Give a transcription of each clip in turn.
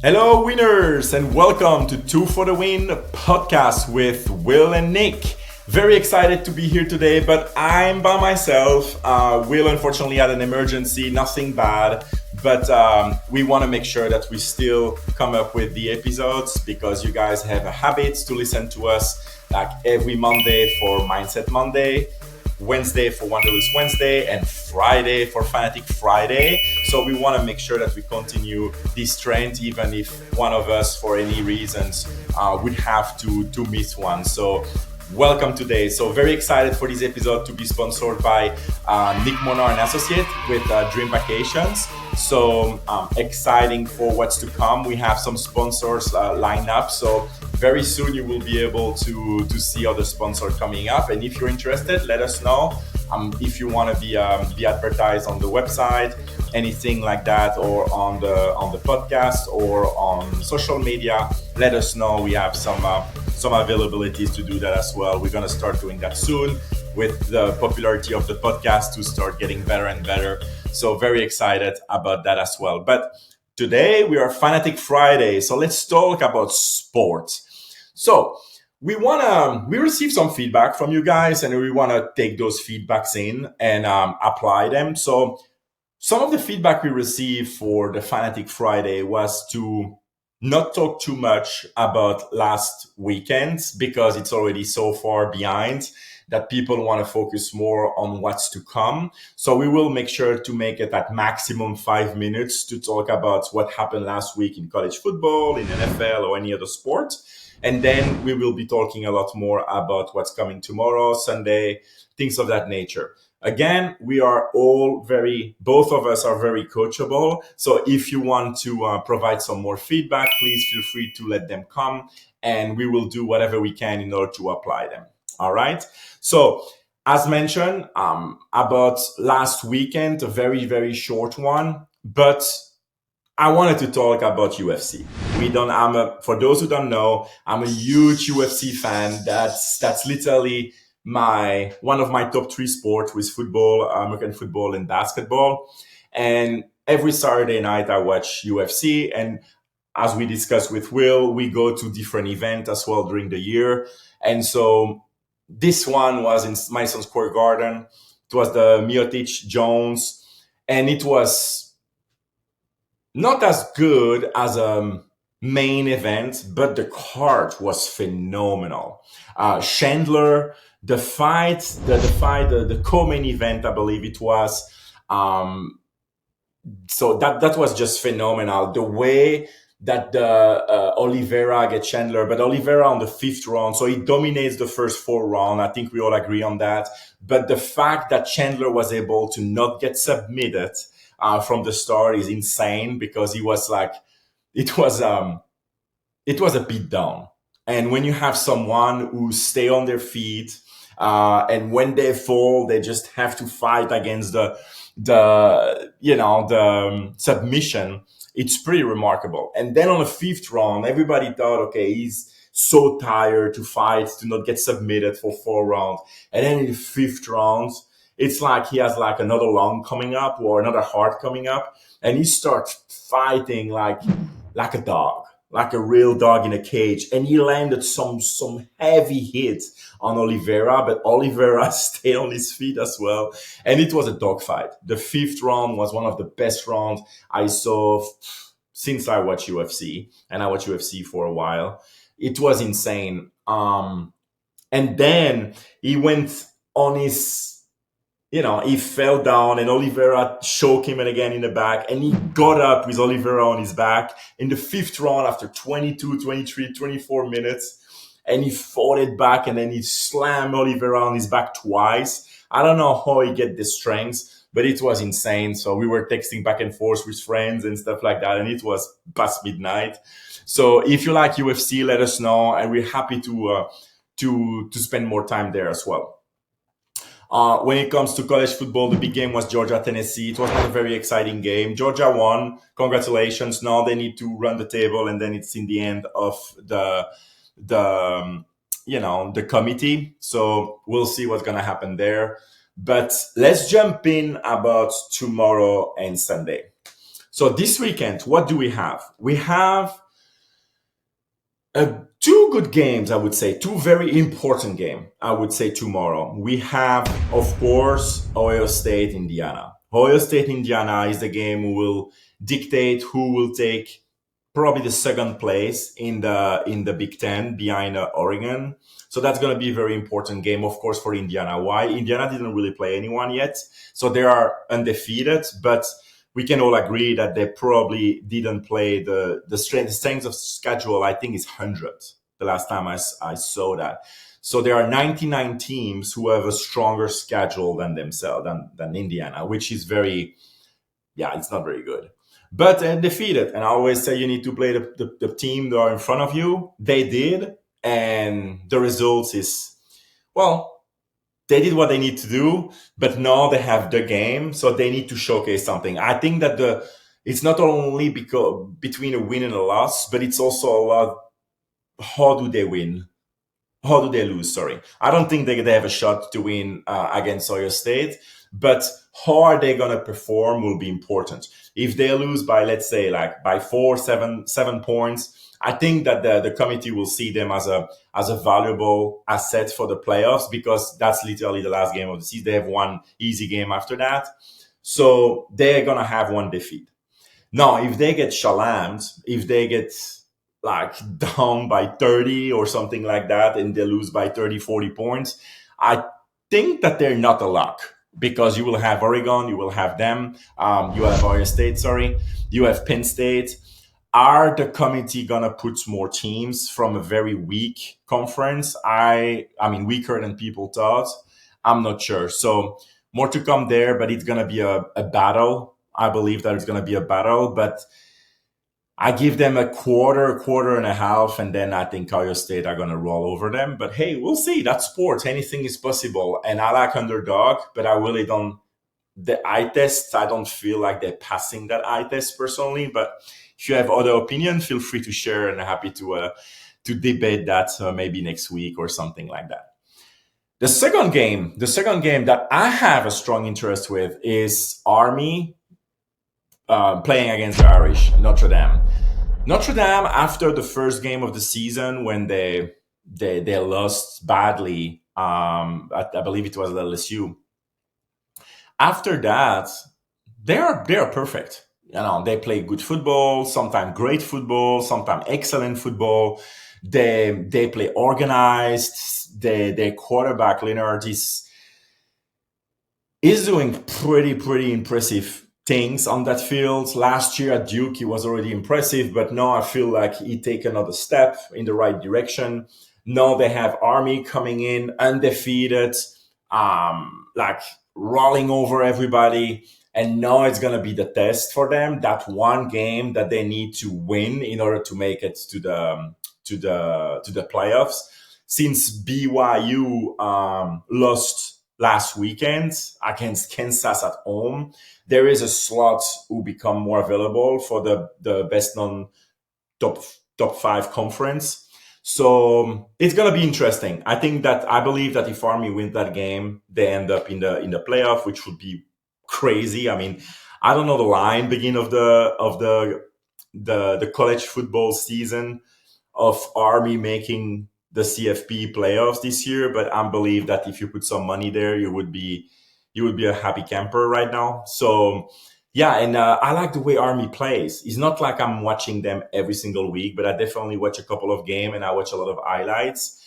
Hello, winners, and welcome to Two for the Win podcast with Will and Nick. Very excited to be here today, but I'm by myself. Will unfortunately had an emergency, nothing bad, but we want to make sure that we still come up with the episodes because you guys have a habit to listen to us like every Monday for Mindset Monday, Wednesday for Wanderlust Wednesday, and Friday for Fanatic Friday. So we want to make sure that we continue this trend, even if one of us, for any reasons, would have to miss one. So welcome today. So very excited for this episode to be sponsored by Nick Monar and Associate with Dream Vacations. So exciting for what's to come. We have some sponsors lined up. So very soon you will be able to see other sponsors coming up. And if you're interested, let us know. If you want to be advertised on the website, anything like that, or on the podcast or on social media, let us know. We have some availabilities to do that as well. We're gonna start doing that soon with the popularity of the podcast to start getting better and better. So very excited about that as well. But today we are Fanatic Friday, so let's talk about sports. So we receive some feedback from you guys, and we wanna take those feedbacks in and apply them. So some of the feedback we received for the Fanatic Friday was to not talk too much about last weekend because it's already so far behind that people want to focus more on what's to come. So we will make sure to make it at maximum 5 minutes to talk about what happened last week in college football, in NFL, or any other sport. And then we will be talking a lot more about what's coming tomorrow, Sunday, things of that nature. Again, we are all both of us are very coachable. So if you want to provide some more feedback, please feel free to let them come, and we will do whatever we can in order to apply them. All right. So as mentioned, about last weekend, a very, very short one, but I wanted to talk about UFC. For those who don't know, I'm a huge UFC fan. That's literally one of my top three sports with football, American football and basketball. And every Saturday night I watch UFC. And as we discussed with Will, we go to different events as well during the year. And so this one was in Madison Square Garden. It was the Miocic Jones, and it was not as good as a main event, but the card was phenomenal. Chandler, the co-main event, I believe it was. So that was just phenomenal. The way that the Oliveira get Chandler, but Oliveira on the fifth round, so he dominates the first four rounds. I think we all agree on that. But the fact that Chandler was able to not get submitted from the start is insane, because it was a beat down. And when you have someone who stay on their feet, and when they fall, they just have to fight against the submission, it's pretty remarkable. And then on the fifth round, everybody thought, okay, he's so tired to fight, to not get submitted for 4 rounds. And then in the fifth round, it's like he has like another lung coming up or another heart coming up, and he starts fighting like a dog, like a real dog in a cage. And he landed some heavy hits on Oliveira, but Oliveira stayed on his feet as well. And it was a dogfight. The fifth round was one of the best rounds I saw since I watched UFC, and I watched UFC for a while. It was insane. And then he went on he fell down, and Oliveira choked him again in the back, and he got up with Oliveira on his back in the fifth round after 22, 23, 24 minutes, and he fought it back, and then he slammed Oliveira on his back twice. I don't know how he get the strength, but it was insane. So we were texting back and forth with friends and stuff like that, and it was past midnight. So if you like UFC, let us know, and we're happy to spend more time there as well. When it comes to college football, the big game was Georgia-Tennessee. It was not a very exciting game. Georgia won. Congratulations. Now they need to run the table, and then it's in the end of the committee. So we'll see what's going to happen there. But let's jump in about tomorrow and Sunday. So this weekend, what do we have? We have two good games, I would say, two very important games, I would say, tomorrow. We have, of course, Ohio State, Indiana. Ohio State, Indiana is the game who will dictate who will take probably the second place in the Big Ten behind Oregon. So that's going to be a very important game, of course, for Indiana. Why? Indiana didn't really play anyone yet, so they are undefeated, but we can all agree that they probably didn't play the strength of schedule. I think is 100 the last time I saw that. So there are 99 teams who have a stronger schedule than themselves than Indiana, which is very, yeah, it's not very good. But defeated, and I always say you need to play the team that are in front of you. They did, and the results is, well, they did what they need to do, but now they have the game, so they need to showcase something. I think that it's not only because between a win and a loss, but it's also a lot. How do they win? How do they lose? Sorry, I don't think they have a shot to win against Ohio State, but how are they going to perform will be important. If they lose by, let's say, like by 7 points, I think that the committee will see them as a valuable asset for the playoffs, because that's literally the last game of the season. They have one easy game after that, so they're going to have one defeat. Now, if they get shalammed, if they get like down by 30 or something like that, and they lose by 30, 40 points, I think that they're not a lock, because you will have Oregon, you will have them, you have Ohio State, you have Penn State. Are the committee gonna put more teams from a very weak conference? I mean, weaker than people thought. I'm not sure. So more to come there, but it's gonna be a battle. I believe that it's gonna be a battle, but I give them a quarter and a half, and then I think Ohio State are going to roll over them. But hey, we'll see. That's sports. Anything is possible. And I like underdog, but I really don't. The eye test, I don't feel like they're passing that eye test personally. But if you have other opinion, feel free to share, and I'm happy to debate that maybe next week or something like that. The second game that I have a strong interest with is Army playing against the Irish, Notre Dame. Notre Dame, after the first game of the season, when they lost badly, I believe it was at LSU. After that, they are perfect. You know, they play good football, sometimes great football, sometimes excellent football. They play organized. Their quarterback Leonard is doing pretty impressive things on that field. Last year at Duke, he was already impressive, but now I feel like he take another step in the right direction. Now they have Army coming in undefeated, like rolling over everybody. And now it's going to be the test for them. That one game that they need to win in order to make it to the playoffs. Since BYU lost last weekend against Kansas at home, there is a slot who become more available for the best known top 5 conference. So it's gonna be interesting. I believe that if Army wins that game, they end up in the playoff, which would be crazy. I mean, I don't know the line begin of the college football season of Army making the CFP playoffs this year, but I believe that if you put some money there, you would be a happy camper right now. So yeah, and I like the way Army plays. It's not like I'm watching them every single week, but I definitely watch a couple of games and I watch a lot of highlights.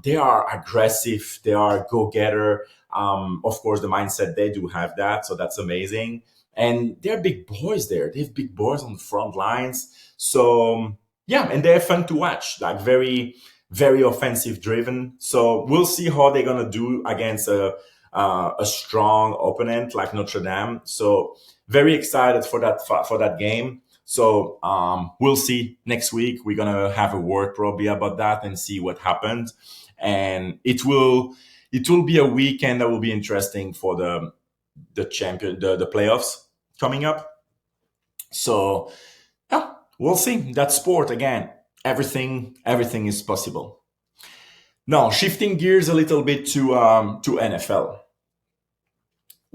They are aggressive. They are go-getter. Of course, the mindset, they do have that, so that's amazing. And they're big boys there. They have big boys on the front lines. So yeah, and they're fun to watch, like very, very offensive driven. So we'll see how they're going to do against a strong opponent like Notre Dame. So very excited for that game. So we'll see next week. We're going to have a word probably about that and see what happened. And it will be a weekend that will be interesting for the champion, the playoffs coming up. So yeah, we'll see. That's sport again. Everything is possible. Now, shifting gears a little bit to NFL.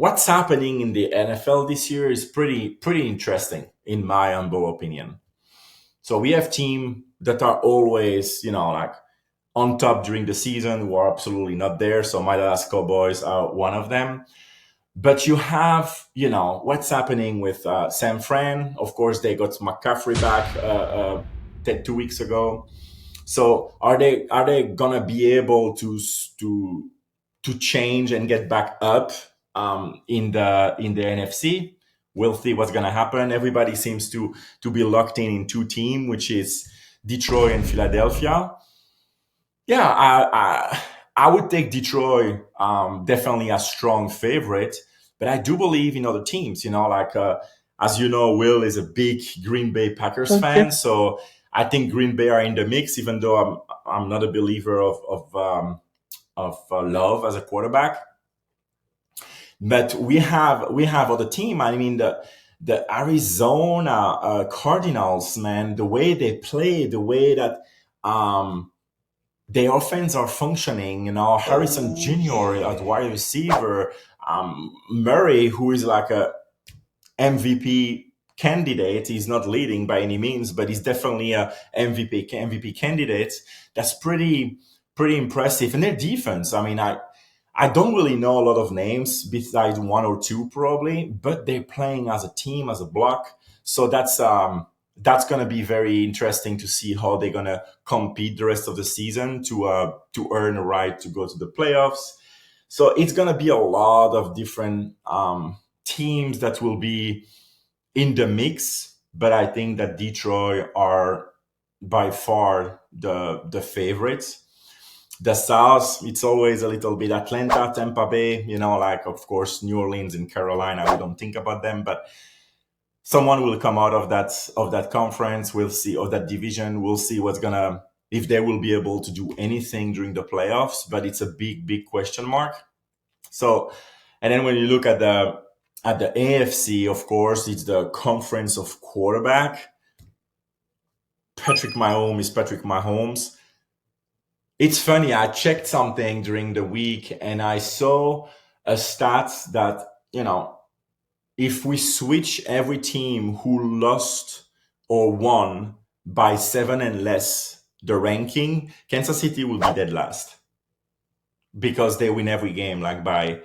what's happening in the NFL this year is pretty interesting in my humble opinion. So we have teams that are always, like on top during the season who are absolutely not there. So my Dallas Cowboys are one of them. But you have, what's happening with San Fran. Of course, they got McCaffrey back 2 weeks ago. So are they gonna be able to change and get back up in the NFC? We'll see what's gonna happen. Everybody seems to be locked in two teams, which is Detroit and Philadelphia. Yeah, I would take Detroit definitely a strong favorite, but I do believe in other teams. Like as you know, Will is a big Green Bay Packers fan, so I think Green Bay are in the mix. Even though I'm not a believer of Love as a quarterback, but we have other team. I mean the Arizona Cardinals, man, the way they play, the way that. The offense are functioning, Harrison Jr. at wide receiver, Murray, who is like a MVP candidate. He's not leading by any means, but he's definitely a MVP candidate. That's pretty impressive. And their defense, I mean, I don't really know a lot of names besides one or two probably, but they're playing as a team, as a block. So that's going to be very interesting to see how they're going to compete the rest of the season to earn a right to go to the playoffs. So it's going to be a lot of different teams that will be in the mix, but I think that Detroit are by far the favorites. The South, it's always a little bit Atlanta, Tampa Bay, like of course New Orleans and Carolina. We don't think about them, but someone will come out of that conference. We'll see, or that division. We'll see if they will be able to do anything during the playoffs. But it's a big question mark. So, and then when you look at the AFC, of course, it's the conference of quarterback. Patrick Mahomes is Patrick Mahomes. It's funny. I checked something during the week and I saw a stat that, if we switch every team who lost or won by 7 and less the ranking, Kansas City will be dead last because they win every game like by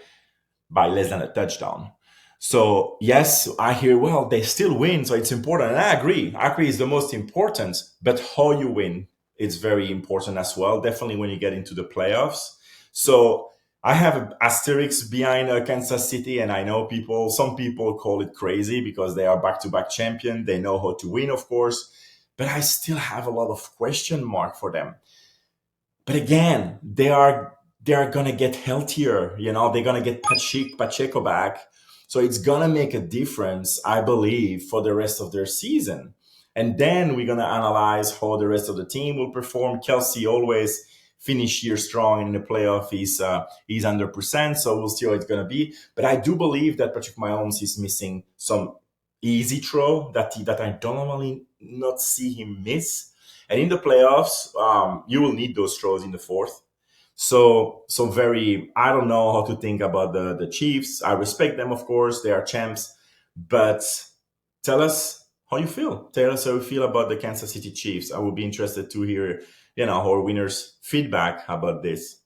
less than a touchdown. So yes, I hear, well, they still win, so it's important. And I agree. I agree is the most important, but how you win is very important as well. Definitely when you get into the playoffs. So I have an asterisk behind Kansas City, and I know some people call it crazy because they are back-to-back champion. They know how to win, of course, but I still have a lot of question mark for them. But again, they're gonna get healthier. They're gonna get Pacheco back, so it's gonna make a difference, I believe, for the rest of their season. And then we're gonna analyze how the rest of the team will perform. Kelsey always finish year strong in the playoff. He's 100%, so we'll see how it's gonna be. But I do believe that Patrick Mahomes is missing some easy throw that I don't normally not see him miss. And in the playoffs, you will need those throws in the fourth. So I don't know how to think about the Chiefs. I respect them, of course, they are champs. But tell us how you feel. Tell us how you feel about the Kansas City Chiefs. I would be interested to hear, our winners' feedback about this.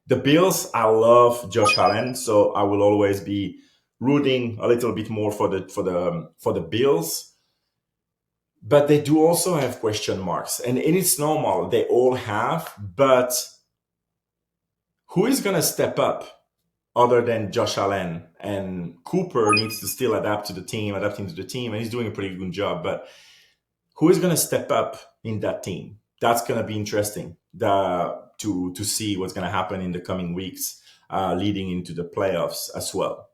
The Bills, I love Josh Allen, so I will always be rooting a little bit more for the Bills. But they do also have question marks, and it's normal. They all have, but who is going to step up other than Josh Allen? And Cooper needs to still adapting to the team, and he's doing a pretty good job. But who is going to step up in that team? That's going to be interesting to see what's going to happen in the coming weeks leading into the playoffs as well.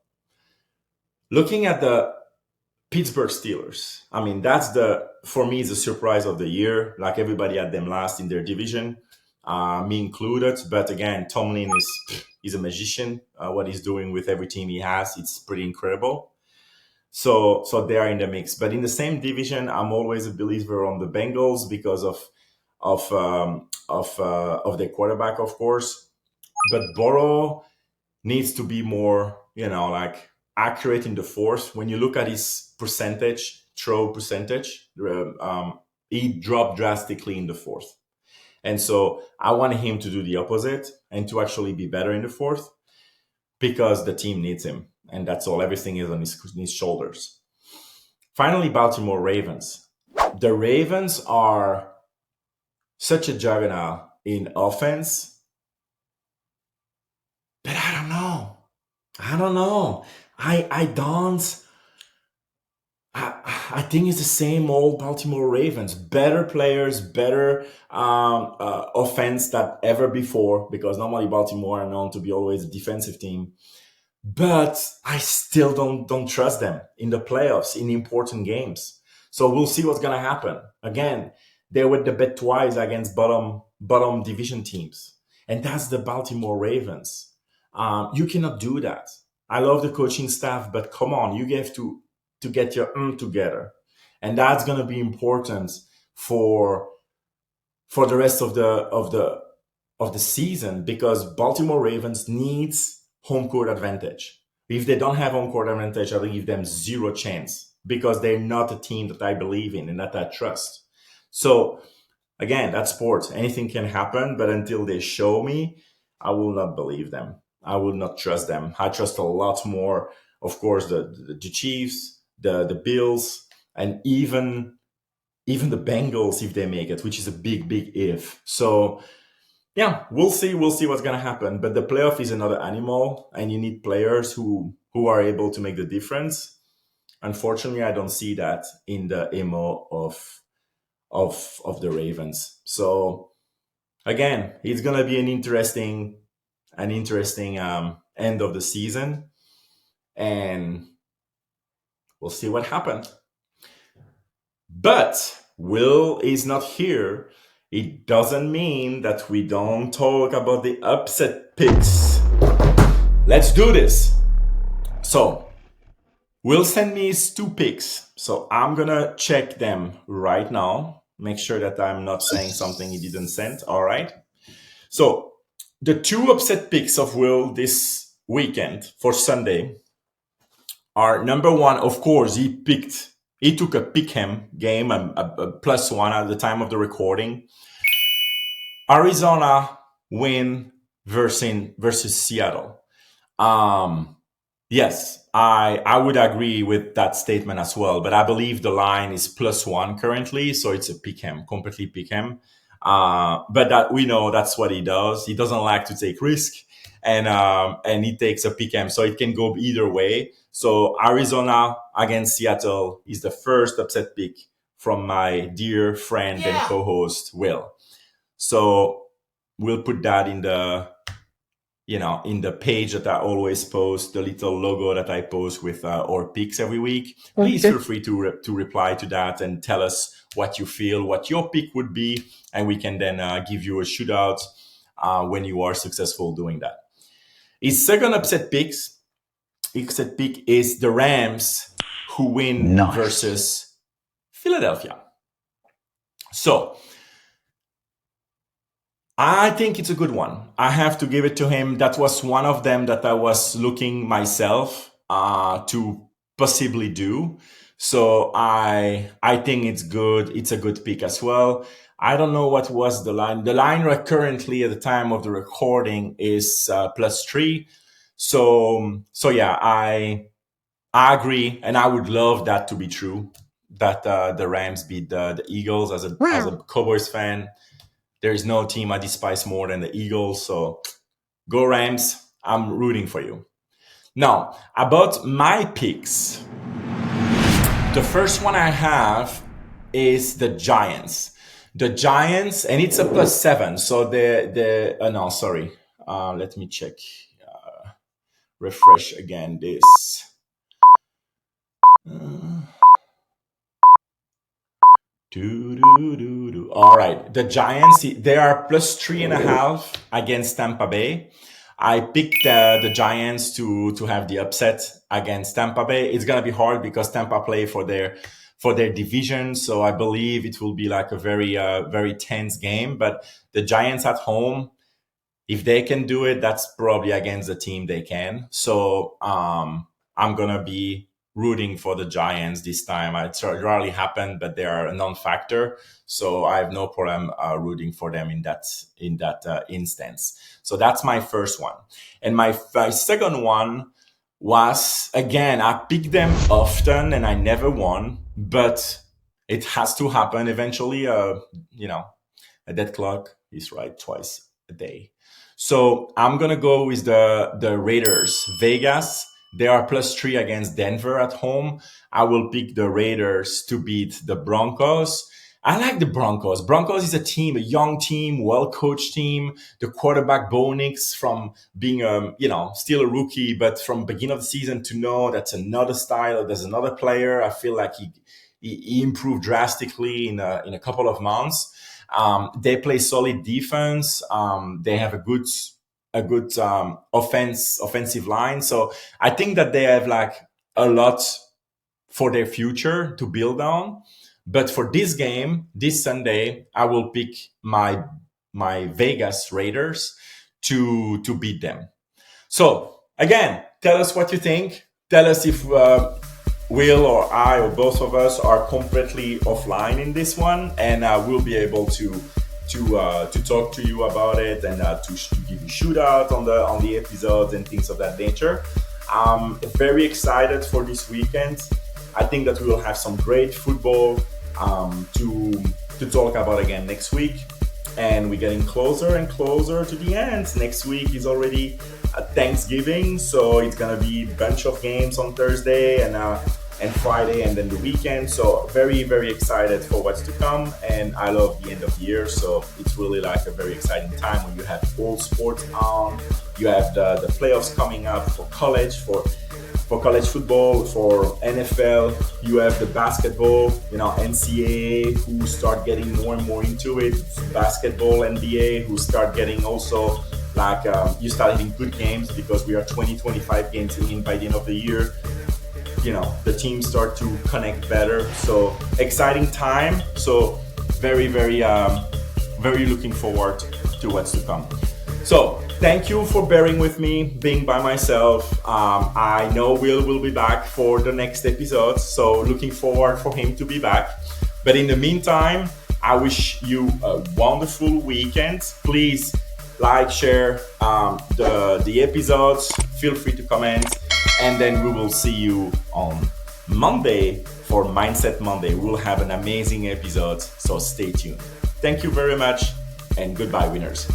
Looking at the Pittsburgh Steelers, I mean, for me, is the surprise of the year. Like everybody had them last in their division, me included. But again, Tomlin is a magician. What he's doing with every team he has, it's pretty incredible. So they are in the mix. But in the same division, I'm always a believer on the Bengals because of their quarterback, of course. But Burrow needs to be more like accurate in the fourth. When you look at his throw percentage, he dropped drastically in the fourth. And so I want him to do the opposite and to actually be better in the fourth because the team needs him. And that's all. Everything is on his shoulders. Finally, Baltimore Ravens. The Ravens are such a juggernaut in offense, but I don't know. I think it's the same old Baltimore Ravens. Better players, better offense than ever before, because normally Baltimore are known to be always a defensive team. But I still don't trust them in the playoffs, in important games. So we'll see what's gonna happen. Again, they were the bet twice against bottom division teams, and that's the Baltimore Ravens. You cannot do that. I love the coaching staff, but come on, you have to get your together, and that's gonna be important for the rest of the season, because Baltimore Ravens needs home court advantage. If they don't have home court advantage, I'll give them zero chance, because they're not a team that I believe in and that I trust. So again, that's sports. Anything can happen, but until they show me, I will not believe them. I will not trust them. I trust a lot more, of course, the Chiefs, the Bills, and even the Bengals if they make it, which is a big if. So yeah, we'll see what's gonna happen. But the playoff is another animal, and you need players who are able to make the difference. Unfortunately, I don't see that in the MO of the Ravens. So again, it's gonna be an interesting end of the season, and we'll see what happens. But Will is not here. It doesn't mean that we don't talk about the upset picks. Let's do this. So, Will sent me his 2 picks. So I'm gonna check them right now. Make sure that I'm not saying something he didn't send. All right. So the 2 upset picks of Will this weekend for Sunday are, number 1, of course, he took a pick'em game, a +1 at the time of the recording. Arizona win versus Seattle. Yes, I would agree with that statement as well, but I believe the line is +1 currently, so it's a pick'em, completely pick'em. But that we know that's what he does. He doesn't like to take risk, and he takes a pick'em, so it can go either way. So Arizona against Seattle is the first upset pick from my dear friend and co-host Will. So we'll put that in the page that I always post, the little logo that I post with our picks every week. Please feel free to reply to that and tell us what you feel, what your pick would be, and we can then give you a shootout when you are successful doing that. His second upset pick is the Rams, who win versus Philadelphia. So I think it's a good one. I have to give it to him. That was one of them that I was looking myself to possibly do. So I think it's good. It's a good pick as well. I don't know what was the line. The line currently at the time of the recording is +3. So yeah, I agree, and I would love that to be true. That the Rams beat the Eagles. As a Cowboys fan, there is no team I despise more than the Eagles. So go Rams. I'm rooting for you. Now, about my picks. The first one I have is the Giants. The Giants, and it's a +7. So no, sorry. Let me check. Refresh again this. All right. The Giants, they are +3.5 against Tampa Bay. I picked the Giants to have the upset against Tampa Bay. It's gonna be hard because Tampa play for their division, so I believe it will be like a very tense game. But the Giants at home, if they can do it, that's probably against the team they can. So I'm gonna be rooting for the Giants this time. It rarely happened, but they are a non-factor, so I have no problem rooting for them in that instance. So that's my first one, and my second one was, again, I pick them often and I never won, but it has to happen eventually. A dead clock is right twice a day. So I'm gonna go with the Raiders. Vegas, they are +3 against Denver at home. I will pick the Raiders to beat the Broncos. I like the Broncos. Broncos is a team, a young team, well-coached team. The quarterback Bo Nix, from being still a rookie, but from beginning of the season to know that's another style, there's another player. I feel like he improved drastically in a couple of months. They play solid defense. They have a good offensive line. So I think that they have like a lot for their future to build on. But for this game, this Sunday, I will pick my Vegas Raiders to beat them. So again, tell us what you think. Tell us if Will or I or both of us are completely offline in this one, and we'll be able to talk to you about it and to give you shout out on the episodes and things of that nature. I'm very excited for this weekend. I think that we will have some great football to talk about again next week, and we're getting closer and closer to the end. Next week is already Thanksgiving, so it's gonna be a bunch of games on Thursday and Friday, and then the weekend. So very, very excited for what's to come, and I love the end of the year. So it's really like a very exciting time when you have all sports on. You have the playoffs coming up for college, for college football, for NFL. You have the basketball, NCAA, who start getting more and more into it. Basketball, NBA, who start getting also like you start having good games because we are 20-25 games in by the end of the year. The teams start to connect better. So exciting time. So very, very, very looking forward to what's to come. So thank you for bearing with me, being by myself. I know Will be back for the next episode, so looking forward for him to be back. But in the meantime, I wish you a wonderful weekend. Please like, share the episodes. Feel free to comment, and then we will see you on Monday for Mindset Monday. We'll have an amazing episode, so stay tuned. Thank you very much, and goodbye, winners.